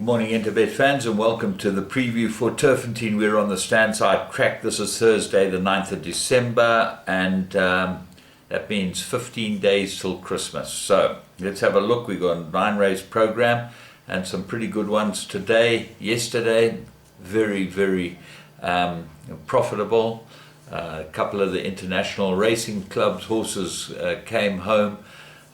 Good morning, Interbet fans, and welcome to the preview for Turffontein. We're on the Standside track. This is Thursday, the 9th of December, and that means 15 days till Christmas. So let's have a look. We've got a 9-race program and some pretty good ones today. Yesterday, very profitable. A couple of the international racing clubs horses came home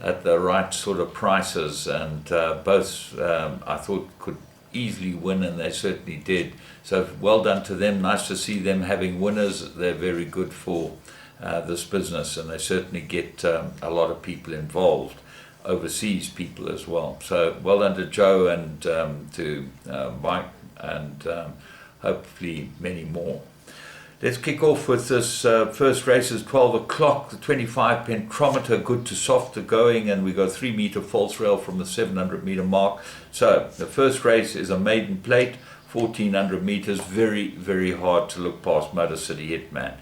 at the right sort of prices, and both I thought could easily win, and they certainly did. So well done to them. Nice to see them having winners. They're very good for this business, and they certainly get a lot of people involved, overseas people as well. So well done to Joe and to Mike, and hopefully many more. Let's kick off with this first race. Is 12 o'clock, the 25 pentrometer, good to soft to going, and we got 3 meter false rail from the 700 meter mark. So the first race is a maiden plate, 1400 meters, very hard to look past Motor City Hitman.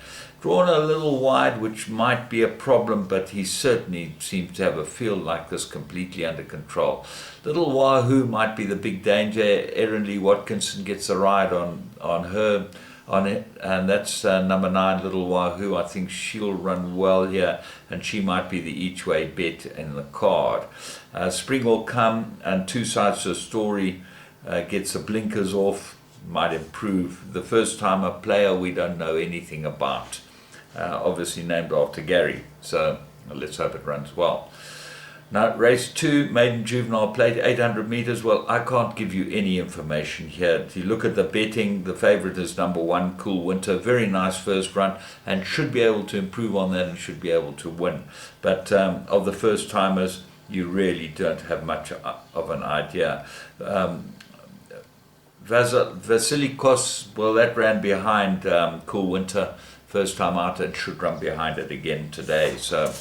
Drawn a little wide, which might be a problem, but he certainly seems to have a field like this completely under control. Little Wahoo might be the big danger. Erin Lee Watkinson gets a ride on her on it, and that's number 9, Little Wahoo. I think she'll run well here, and she might be the each way bet in the card. Spring Will Come and Two Sides to a Story gets the blinkers off, might improve. The first timer player we don't know anything about, obviously named after Gary, so let's hope it runs well. Now, race 2, maiden juvenile plate, 800 meters. Well, I can't give you any information here. If you look at the betting, the favorite is number 1, Cool Winter. Very nice first run, and should be able to improve on that and should be able to win. But of the first timers, you really don't have much of an idea. Vasilikos, well, that ran behind Cool Winter first time out, and should run behind it again today. So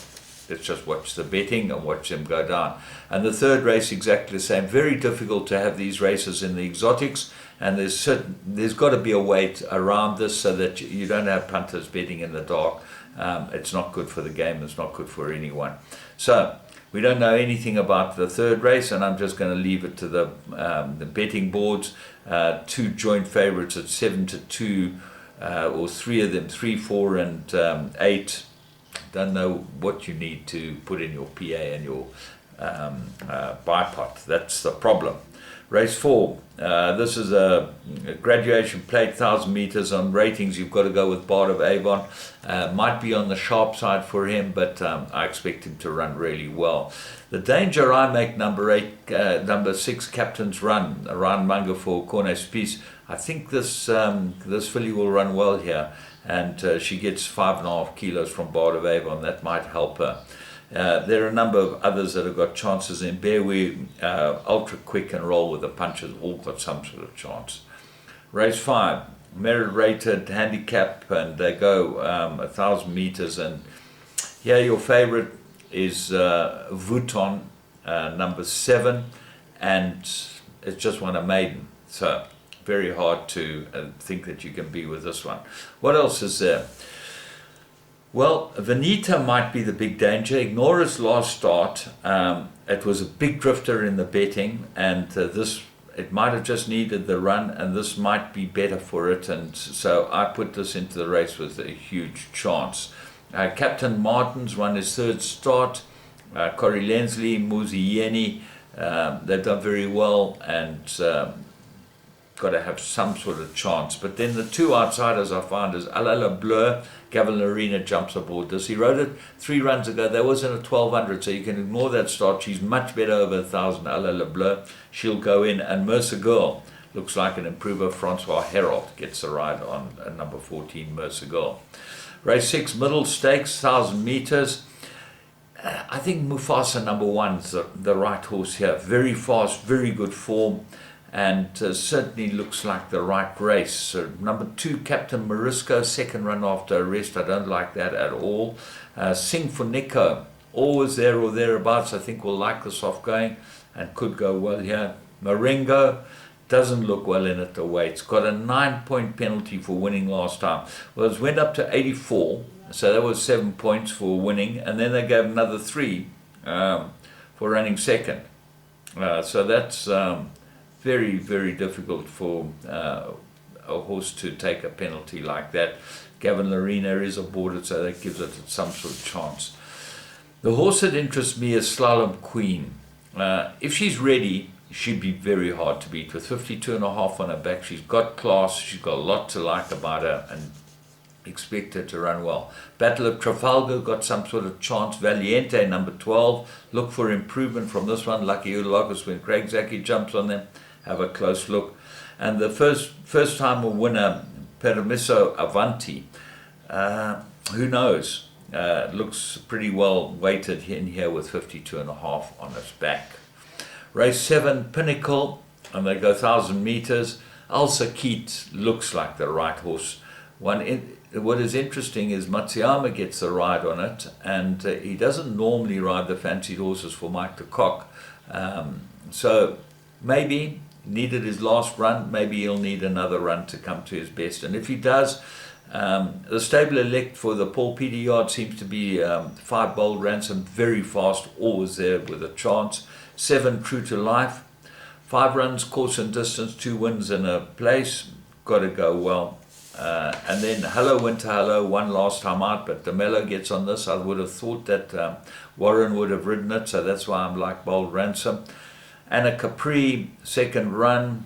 let's just watch the betting and watch them go down. And the third race, exactly the same. Very difficult to have these races in the exotics, and there's got to be a way around this so that you don't have punters betting in the dark. It's not good for the game. It's not good for anyone. So we don't know anything about the third race, and I'm just going to leave it to the betting boards. 2 joint favorites at 7-2, or 3 of them, 3, 4, and 8. Don't know what you need to put in your PA and your buy pot. That's the problem. Race 4. This is a graduation plate, 1000 meters. On ratings, you've got to go with Bard of Avon. Might be on the sharp side for him, but I expect him to run really well. The danger I make, number 6, Captain's Run, Ryan Munger for Cornet Spies. I think this filly will run well here, and she gets 5.5 kilos from Bard of Avon. That might help her. There are a number of others that have got chances in. Bearwee, Ultra Quick, and Roll with the Punches, all got some sort of chance. Race 5, merit rated handicap, and they go 1,000 meters, and here your favorite is Vuitton, number 7, and it's just won a maiden, so very hard to think that you can be with this one. What else is there? Well, Venita might be the big danger. Ignore its last start. It was a big drifter in the betting, and it might have just needed the run, and this might be better for it, and so I put this into the race with a huge chance. Captain Martin's run his 3rd start. Corey Lensley, Muzieni, they've done very well, and got to have some sort of chance. But then the 2 outsiders I found is A La Bleu. Gavin Arena jumps aboard this. He rode it 3 runs ago. That was in a 1200, so you can ignore that start. She's much better over 1,000. A La Bleu, she'll go in. And Mercer Girl looks like an improver. Francois Herold gets a ride on number 14, Mercer Girl. Race 6, middle stakes, 1,000 meters. I think Mufasa number 1 is the right horse here. Very fast, very good form, and certainly looks like the right race. So number 2, Captain Morisco, 2nd run after arrest. I don't like that at all. Sing for Nico, always there or thereabouts. I think we'll like the soft going and could go well here. Marengo doesn't look well in at the weights. Got a 9-point penalty for winning last time. Well, it went up to 84, so that was 7 points for winning, and then they gave another 3 for running second. So that's very, very difficult for a horse to take a penalty like that. Gavin Lorena is aboard it, so that gives it some sort of chance. The horse that interests me is Slalom Queen. If she's ready, she'd be very hard to beat. With 52.5 on her back, she's got class, she's got a lot to like about her, and expect her to run well. Battle of Trafalgar got some sort of chance. Valiente, number 12. Look for improvement from this one. Lucky Ulogos, when Craig Zaki jumps on them, have a close look. And the first time winner, Permiso Avanti. Who knows? Looks pretty well weighted in here with 52.5 on its back. Race 7, Pinnacle, and they go 1,000 meters. Alsa Keat looks like the right horse. What is interesting is Matsuyama gets the ride on it, and he doesn't normally ride the fancied horses for Mike de Kock. So maybe needed his last run, maybe he'll need another run to come to his best. And if he does, the stable elect for the Paul Peter yard seems to be 5 Bold Ransom, very fast, always there with a chance. 7 True to Life, 5 runs, course and distance, 2 wins and a place, got to go well. And then Hello Winter Hello, won last time out, but DeMello gets on this. I would have thought that Warren would have ridden it, so that's why I'm like Bold Ransom. Anna Capri, second run,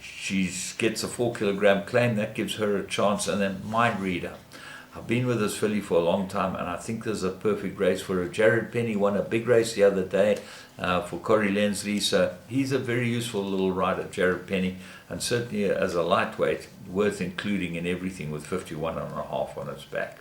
she gets a 4 kilogram claim, that gives her a chance. And then Mind Reader. I've been with this filly for a long time, and I think there's a perfect race for her. Jared Penny won a big race the other day for Corey Lensley, so he's a very useful little rider, Jared Penny, and certainly as a lightweight, worth including in everything with 51.5 on its back.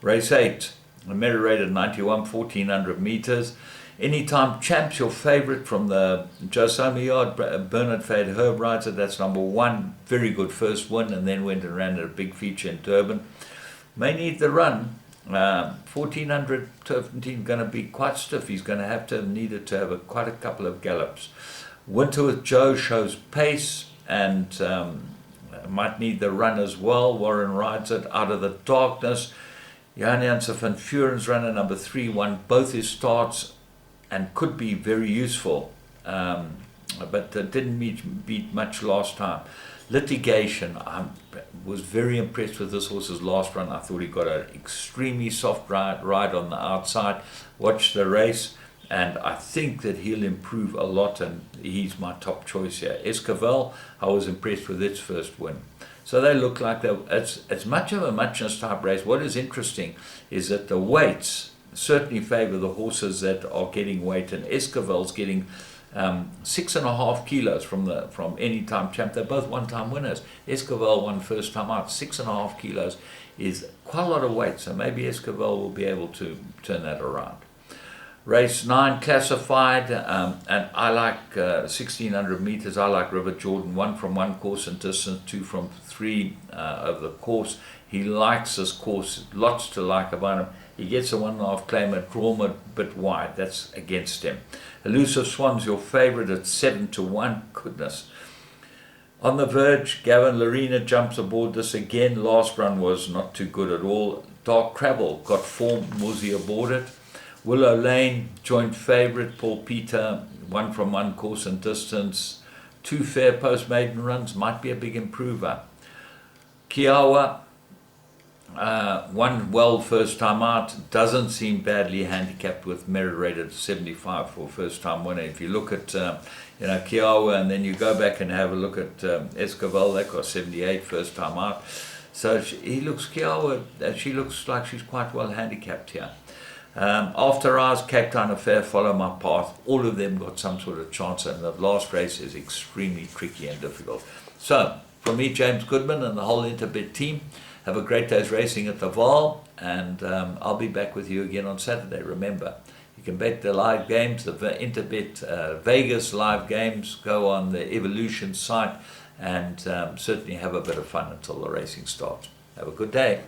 Race 8, a merit rate of 91, 1,400 meters. Anytime Champs, your favorite from the Josama yard, Bernard Fade Herb rides it, that's number 1. Very good first win, and then went and ran at a big feature in Durban. May need the run. 1,400 Turffontein going to be quite stiff. He's going to have needed to have quite a couple of gallops. Winter with Joe shows pace and might need the run as well. Warren rides it. Out of the Darkness, Johan Janssen van Vuren's runner number 3 won both his starts and could be very useful, but didn't beat much last time. Litigation, I was very impressed with this horse's last run. I thought he got an extremely soft ride on the outside. Watched the race, and I think that he'll improve a lot, and he's my top choice here. Esquivel, I was impressed with its first win. So they look like it's much of a muchness type race. What is interesting is that the weights certainly favor the horses that are getting weight, and Esquivel's getting 6.5 kilos from Anytime Champ. They're both one-time winners. Esquivel won first time out. 6.5 kilos is quite a lot of weight, so maybe Esquivel will be able to turn that around. Race 9, classified, and I like 1,600 meters. I like River Jordan. 1 from 1 course and distance, 2 from 3 of the course. He likes this course, lots to like about him. He gets a 1.5 claimer, draw him a bit wide. That's against him. Elusive Swan's your favorite at 7-1. Goodness. On the Verge, Gavin Lorena jumps aboard this again. Last run was not too good at all. Dark Crabble got form, Muzi aboard it. Willow Lane, joint favorite, Paul Peter, 1 from 1 course and distance. 2 fair post maiden runs, might be a big improver. Kiawa, 1 well first time out, doesn't seem badly handicapped with merit rated 75 for first time winner. If you look at Kiawa, and then you go back and have a look at Esquivel, they got 78 first time out. So Kiawa, she looks like she's quite well handicapped here. After Hours, Cape Town Affair, Follow My Path, all of them got some sort of chance, and the last race is extremely tricky and difficult. So, from me, James Goodman, and the whole Interbet team, have a great day's racing at the Vaal, and I'll be back with you again on Saturday. Remember, you can bet the live games, the Interbet Vegas live games, go on the Evolution site, and certainly have a bit of fun until the racing starts. Have a good day.